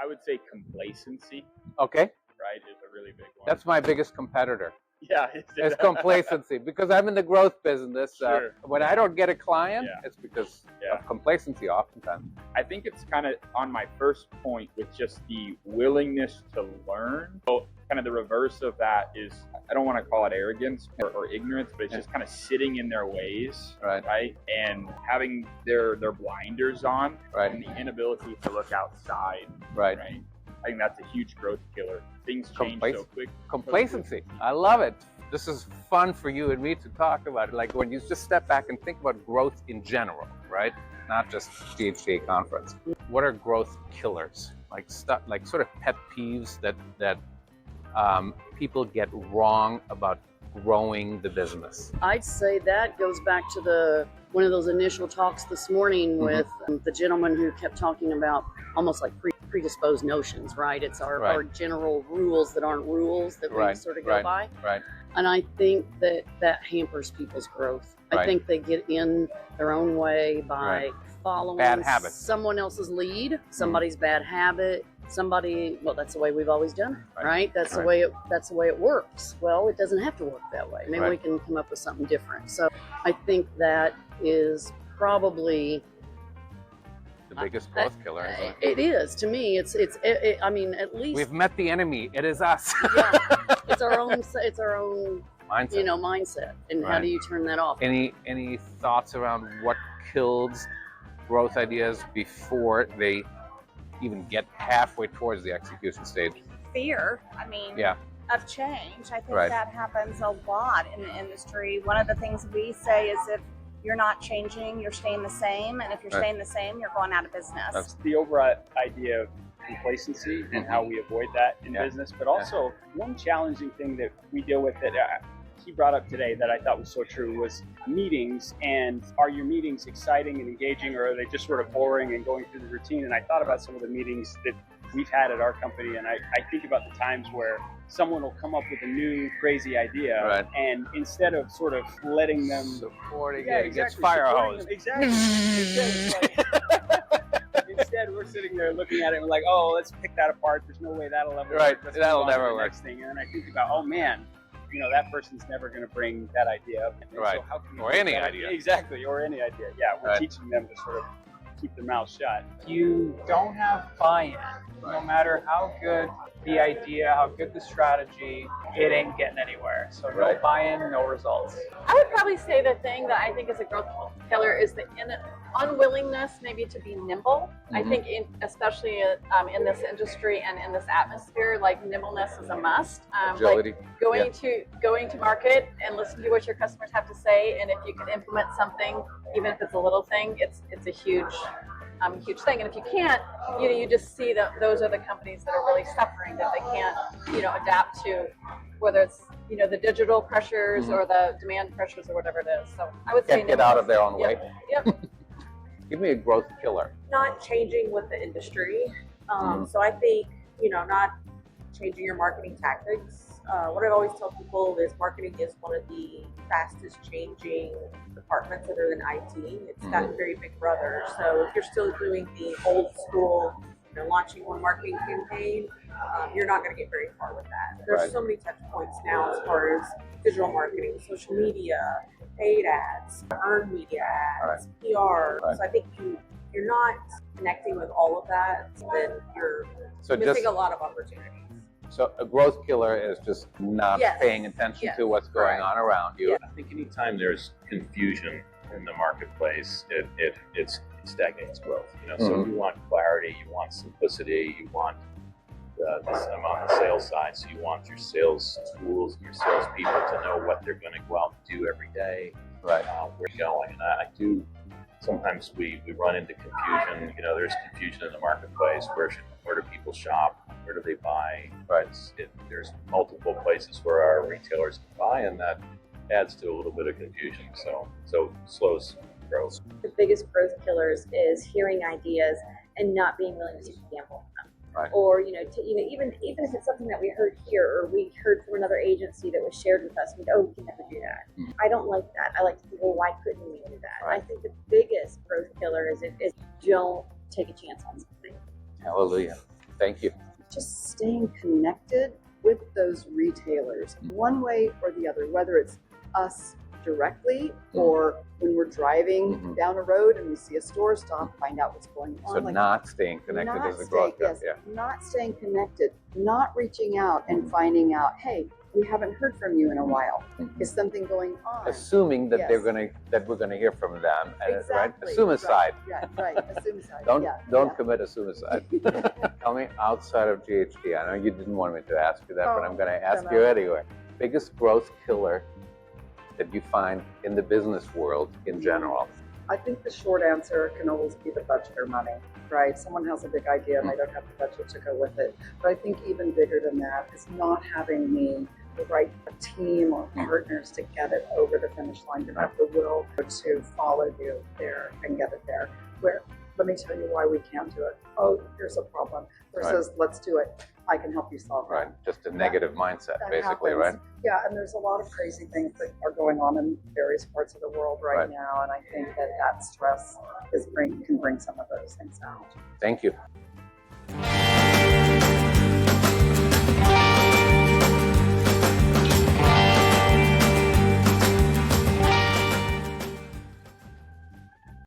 I would say complacency, Okay. right, is a really big one. That's my biggest competitor. Yeah. It's complacency, because I'm in the growth business. Sure. When I don't get a client, Yeah. it's because Yeah. of complacency oftentimes. I think it's kind of on my first point with just the willingness to learn. So kind of the reverse of that is, I don't want to call it arrogance or ignorance, but it's just kind of sitting in their ways, right? And having their blinders on, Right. and the inability to look outside, Right. right? I think that's a huge growth killer. Things change so quick. Complacency. I love it. This is fun for you and me to talk about it. Like when you just step back and think about growth in general, right? Not just GHTA Conference. What are growth killers? Like stuff, like sort of pet peeves that people get wrong about growing the business. I'd say that goes back to one of those initial talks this morning with the gentleman who kept talking about almost like predisposed notions, right? It's our general rules that aren't rules that we sort of go by. Right. And I think that hampers people's growth. I think they get in their own way by following bad habits, someone else's lead, somebody's bad habit, well, that's the way we've always done it, right? That's the way it works. Well, it doesn't have to work that way. Maybe we can come up with something different. So I think that is probably the biggest growth killer. It is, to me. I mean, at least we've met the enemy. It is us. Yeah, it's our own mindset. Mindset. And how do you turn that off? Any thoughts around what kills growth ideas before they even get halfway towards the execution stage? Fear. I mean, of change. I think that happens a lot in the industry. One of the things we say is, if you're not changing, you're staying the same, and if you're staying the same, you're going out of business. That's the overall idea of complacency and how we avoid that in business. But also, one challenging thing that we deal with that he brought up today that I thought was so true was meetings. And are your meetings exciting and engaging, or are they just sort of boring and going through the routine? And I thought about some of the meetings that we've had at our company, and I think about the times where someone will come up with a new crazy idea, and instead of sort of letting them supporting it against fire hose. Exactly. Instead, we're sitting there looking at it and we're like, oh, let's pick that apart. There's no way that'll ever work. That'll never work. Next thing. And then I think about, oh man, that person's never going to bring that idea up. So how can or any idea. Exactly, or any idea. Yeah, we're teaching them to sort of keep their mouth shut. You don't have buy-in. No matter how good the idea, how good the strategy, it ain't getting anywhere. So no buy-in, no results. I would probably say the thing that I think is a growth killer is the unwillingness maybe to be nimble. I think especially in this industry and in this atmosphere, like nimbleness is a must. Agility. Like going to market and listen to what your customers have to say, and if you can implement something, even if it's a little thing, it's a huge thing. And if you can't, you just see that those are the companies that are really suffering, that they can't, adapt to, whether it's, the digital pressures or the demand pressures or whatever it is. So I would say get out of their own way. Yep. Give me a growth killer. Not changing with the industry. So I think, not changing your marketing tactics. What I always tell people is marketing is one of the fastest changing departments other than IT. It's gotten very big brother. So if you're still doing the old school, launching one marketing campaign, you're not going to get very far with that. There's so many touch points now as far as digital marketing, social media, paid ads, earned media ads, PR. So I think you're not connecting with all of that, then you're missing a lot of opportunities. So a growth killer is just not paying attention to what's going on around you. I think anytime there's confusion in the marketplace, it stagnates growth. So you want clarity, you want simplicity, you want I'm on the sales side, so you want your sales tools and your salespeople to know what they're going to go out and do every day, where you're going. And I do, sometimes we run into confusion. There's confusion in the marketplace. Where do people shop? Where do they buy? There's multiple places where our retailers can buy, and that adds to a little bit of confusion. So slows growth. The biggest growth killers is hearing ideas and not being willing to gamble on them. Or even if it's something that we heard here or we heard from another agency that was shared with us, we go, we can never do that. I don't like that. I like to think, well, why couldn't we do that? I think the biggest growth killer is don't take a chance on something. Hallelujah. Thank you. Just staying connected with those retailers, one way or the other, whether it's us directly or when we're driving down a road and we see a store, stop, find out what's going on. So not staying connected is a growth. Yes, not staying connected, not reaching out and finding out, hey, we haven't heard from you in a while. Is something going on? Assuming that we're gonna hear from them, right? Assume aside. Right. Assume aside. Don't commit a suicide. Tell me, outside of GHT, I know you didn't want me to ask you that, but I'm going to ask you anyway. Biggest growth killer that you find in the business world in general? I think the short answer can always be the budget or money, right? Someone has a big idea and they don't have the budget to go with it. But I think even bigger than that is not having the right team or partners to get it over the finish line. You don't have the will to follow you there and get it there. Where, let me tell you why we can't do it. Oh, here's a problem. Versus, let's do it. I can help you solve it. Just a negative mindset, basically, happens. Right? Yeah, and there's a lot of crazy things that are going on in various parts of the world right now, and I think that stress can bring some of those things out. Thank you.